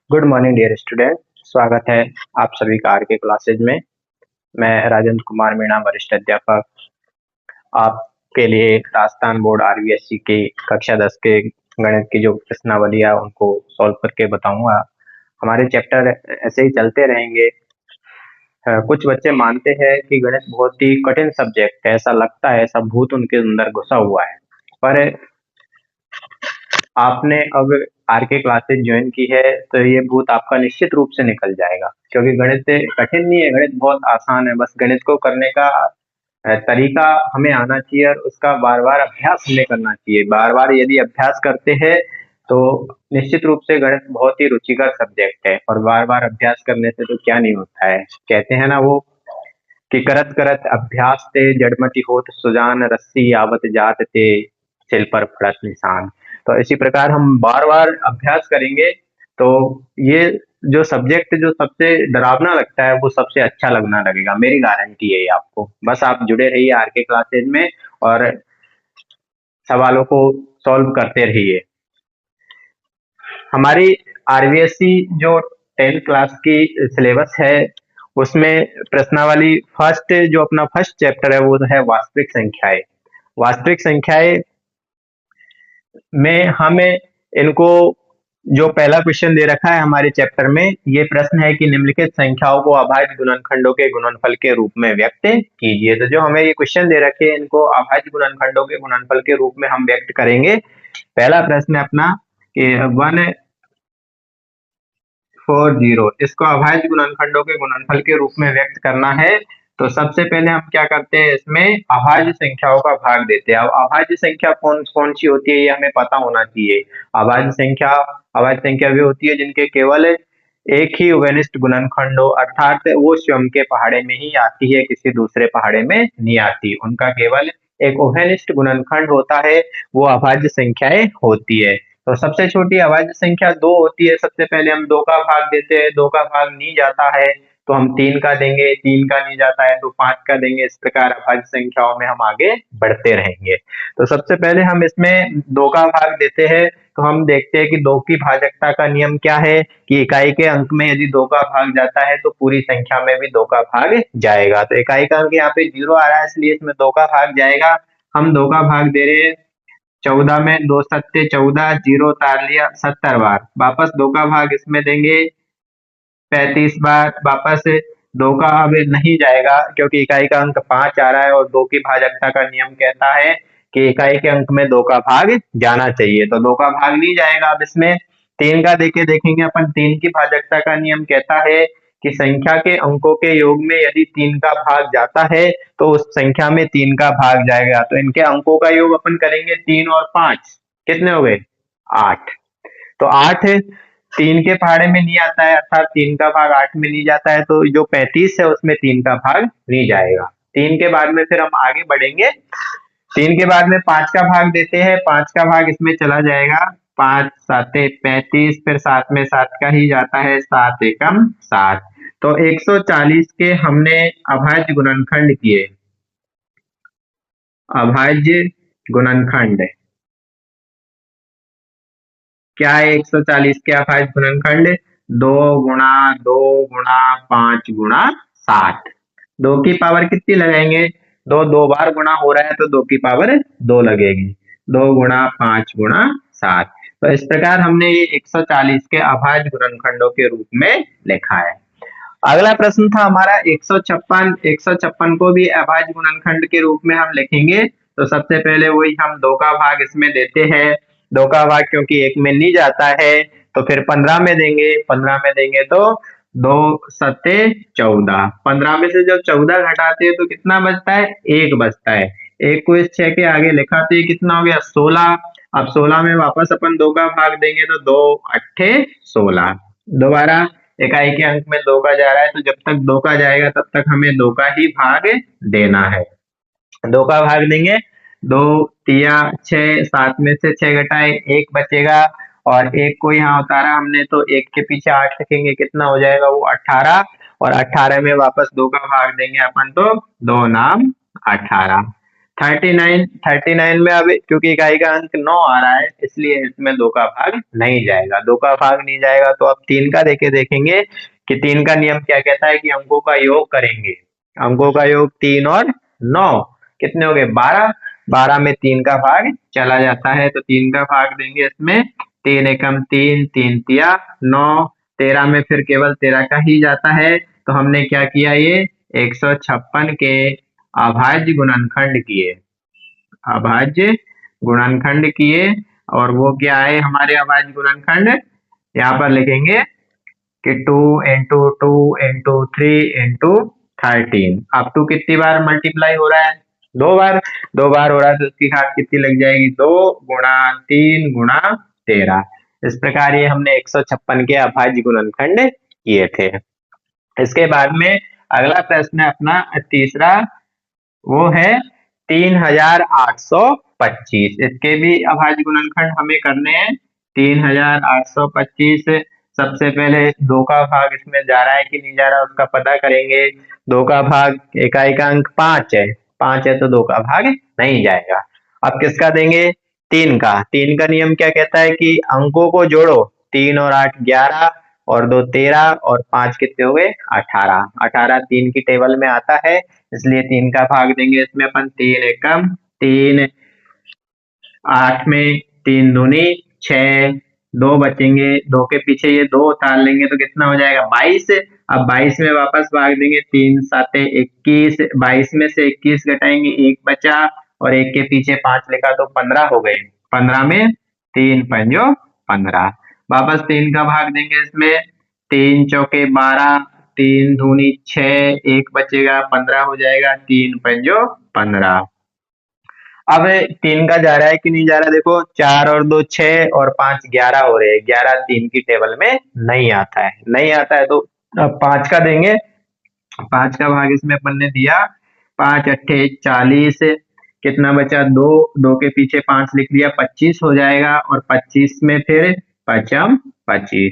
Good morning dear student. स्वागत है आप सभी का आर के क्लासेज में। मैं राजेंद्र कुमार मीणा, वरिष्ठ अध्यापक, आपके लिए राजस्थान बोर्ड आरबीएससी की कक्षा 10 के गणित की जो प्रश्नावली है उनको सॉल्व करके बताऊंगा। हमारे चैप्टर ऐसे ही चलते रहेंगे। कुछ बच्चे मानते हैं कि गणित बहुत ही कठिन सब्जेक्ट है, ऐसा लगता है, ऐसा भूत उनके अंदर घुसा हुआ है। पर आपने अब आर के क्लासेज ज्वाइन की है तो ये भूत आपका निश्चित रूप से निकल जाएगा, क्योंकि गणित कठिन नहीं है, गणित बहुत आसान है। बस गणित को करने का तरीका हमें आना चाहिए और उसका बार बार अभ्यास हमें करना चाहिए। बार बार यदि अभ्यास करते हैं तो निश्चित रूप से गणित बहुत ही रुचिकर सब्जेक्ट है। और बार बार अभ्यास करने से तो क्या नहीं होता है, कहते हैं ना वो कि करत करत अभ्यास ते जड़मति होत सुजान रस्सी आवत जात ते सिल पर पड़त निशान। तो इसी प्रकार हम बार बार अभ्यास करेंगे तो ये जो सब्जेक्ट जो सबसे डरावना लगता है वो सबसे अच्छा लगना लगेगा, मेरी गारंटी है ये आपको। बस आप जुड़े रहिए आर के क्लासेज में और सवालों को सॉल्व करते रहिए। हमारी आरबीएससी जो 10th क्लास की सिलेबस है उसमें प्रश्नावली फर्स्ट जो अपना फर्स्ट चैप्टर है वो है वास्तविक संख्याएं। वास्तविक संख्याएं में हमें इनको जो पहला क्वेश्चन दे रखा है हमारे चैप्टर में, ये प्रश्न है कि निम्नलिखित संख्याओं को अभाज्य गुणनखंडों के गुणनफल के रूप में व्यक्त कीजिए। तो जो हमें ये क्वेश्चन दे रखे हैं इनको अभाज्य गुणनखंडों के गुणनफल के रूप में हम व्यक्त करेंगे। पहला प्रश्न है अपना कि 140, इसको अभाज्य गुणनखंडों के गुणनफल के रूप में व्यक्त करना है। तो सबसे पहले हम क्या करते हैं, इसमें अभाज्य संख्याओं का भाग देते हैं। अब अभाज्य संख्या कौन कौन सी होती है ये हमें पता होना चाहिए। अभाज्य संख्या वी होती है जिनके केवल एक ही उभयनिष्ठ गुणनखंड हो, अर्थात वो स्वयं के पहाड़े में ही आती है, किसी दूसरे पहाड़े में नहीं आती। उनका केवल एक उभयनिष्ठ गुणनखंड होता है, वो अभाज्य संख्याएं होती है। तो सबसे छोटी अभाज्य संख्या 2 होती है। सबसे पहले हम 2 का भाग देते हैं, 2 का भाग नहीं जाता है तो हम 3 का देंगे, 3 का नहीं जाता है तो 5 का देंगे। इस प्रकार अभाज्य संख्याओं में हम आगे बढ़ते रहेंगे। तो सबसे पहले हम इसमें 2 का भाग देते हैं। तो हम देखते हैं कि 2 की भाजकता का नियम क्या है कि इकाई के अंक में यदि 2 का भाग जाता है तो पूरी संख्या में भी 2 का भाग जाएगा। तो इकाई का अंक यहाँ पे 0 आ रहा है इसलिए इसमें 2 का भाग जाएगा। हम 2 का भाग दे रहे हैं 14 में, 2 सत्ते 14, 0 उतार लिया 70 बार, वापस 2 का भाग इसमें देंगे 35 बार, वापस 2 का अब नहीं जाएगा क्योंकि इकाई का अंक 5 आ रहा है और 2 की भाजकता का नियम कहता है कि इकाई के अंक में 2 का भाग जाना चाहिए। तो 2 का भाग नहीं जाएगा। अब इसमें 3 का देके देखेंगे अपन। 3 की भाजकता का नियम कहता है कि संख्या के अंकों के योग में यदि 3 का भाग जाता है तो उस संख्या में 3 का भाग जाएगा। तो इनके अंकों का योग अपन करेंगे 3 और 5, कितने हो गए 8। तो 8 3 के पहाड़े में नहीं आता है, अर्थात 3 का भाग 8 में नहीं जाता है, तो जो 35 है उसमें 3 का भाग नहीं जाएगा। 3 के बाद में फिर हम आगे बढ़ेंगे। 3 के बाद में 5 का भाग देते हैं, 5 का भाग इसमें चला जाएगा, 5 साते 35, फिर 7 में 7 का ही जाता है, 7 एकम 7। तो 140 के हमने अभाज्य गुणनखंड किए। अभाज्य गुणनखंड क्या है 140 के अभाज्य गुणनखंड? 2 गुणा 2 गुणा 5 गुणा 7। 2 की पावर कितनी लगाएंगे? 2 बार गुणा हो रहा है तो 2 की पावर 2 लगेगी। 2 गुणा 5 गुणा 7। तो इस प्रकार हमने ये 140 के अभाज्य गुणनखंडों के रूप में लिखा है। अगला प्रश्न था हमारा 156। 156 को भी अभाज्य गुणनखंड के रूप में हम लिखेंगे। तो सबसे पहले वही हम 2 का भाग इसमें देते हैं। 2 का भाग क्योंकि 1 में नहीं जाता है तो फिर 15 में देंगे। 15 में देंगे तो 2 सत्ते 14, 15 में से जब 14 घटाते हैं तो कितना बचता है? 1 बचता है। 1 को इस 6 के आगे लिखाते हैं, कितना हो गया? 16। अब 16 में वापस अपन 2 का भाग देंगे तो 2 अट्ठे 16। दोबारा इकाई के अंक में 2 का जा रहा है तो जब तक 2 का जाएगा तब तक हमें 2 का ही भाग देना है। 2 का भाग देंगे, 2 तिया 6, 7 में से 6 घटाए 1 बचेगा और 1 को यहाँ उतारा हमने तो 1 के पीछे 8 लिखेंगे, कितना हो जाएगा? वो 18। और 18 में वापस 2 का भाग देंगे अपन तो 2 नाम 18। 39 में अब क्योंकि इकाई का अंक 9 आ रहा है इसलिए इसमें 2 का भाग नहीं जाएगा। 2 का भाग नहीं जाएगा तो अब 3 का देखेंगे कि 3 का नियम क्या कहता है कि अंकों का योग करेंगे। अंकों का योग 3 और 9 कितने हो गए 12। 12 में 3 का भाग चला जाता है तो 3 का भाग देंगे इसमें। 3 एकम 3, 3 तिया 9। 13 में फिर केवल 13 का ही जाता है तो हमने क्या किया ये 156 के अभाज्य गुणनखंड किए। अभाज्य गुणनखंड किए और वो क्या है हमारे अभाज्य गुणनखंड यहाँ पर लिखेंगे कि 2 इंटू 2 इंटू 3 इंटू 13। अब 2 कितनी बार मल्टीप्लाई हो रहा है 2 बार। 2 बार हो रहा है तो उसकी घात कितनी लग जाएगी 2 गुणा 3 गुणा 13। इस प्रकार ये हमने 156 के अभाज्य गुणनखंड किए थे। इसके बाद में अगला प्रश्न है अपना तीसरा वो है 3825। इसके भी अभाज्य गुणनखंड हमें करने हैं। 3825 सबसे पहले 2 का भाग इसमें जा रहा है कि नहीं जा रहा है उसका पता करेंगे। 2 का भाग इकाई का अंक 5 है। 5 है तो 2 का भाग नहीं जाएगा। अब किसका देंगे 3 का। 3 का नियम क्या कहता है कि अंकों को जोड़ो 3 और 8 11 और 2 13 और 5 कितने हो गए 18। 18 3 की टेबल में आता है इसलिए 3 का भाग देंगे इसमें अपन। 3 एकम 3, 8 में 3 दूनी 6, 2 बचेंगे 2 के पीछे ये 2 उतार लेंगे तो कितना हो जाएगा 22। अब 22 में वापस भाग देंगे 3 7 21। 22 में से 21 घटाएंगे 1 बचा और 1 के पीछे 5 लिखा तो 15 हो गए। 15 में 3 पंजो 15। वापस 3 का भाग देंगे इसमें। 3 चौके 12, 3 दूनी 6, 1 बचेगा 15 हो जाएगा। 3 पंजो 15। अब 3 का जा रहा है कि नहीं जा रहा देखो 4 और 2 6 और 5 11 हो रहे हैं। 11 3 की टेबल में नहीं आता है। नहीं आता है तो अब 5 का देंगे। 5 का भाग इसमें अपन ने दिया 5 अट्ठे 40। कितना बचा 2, 2 के पीछे 5 लिख लिया 25 हो जाएगा और 25 में फिर 5 25।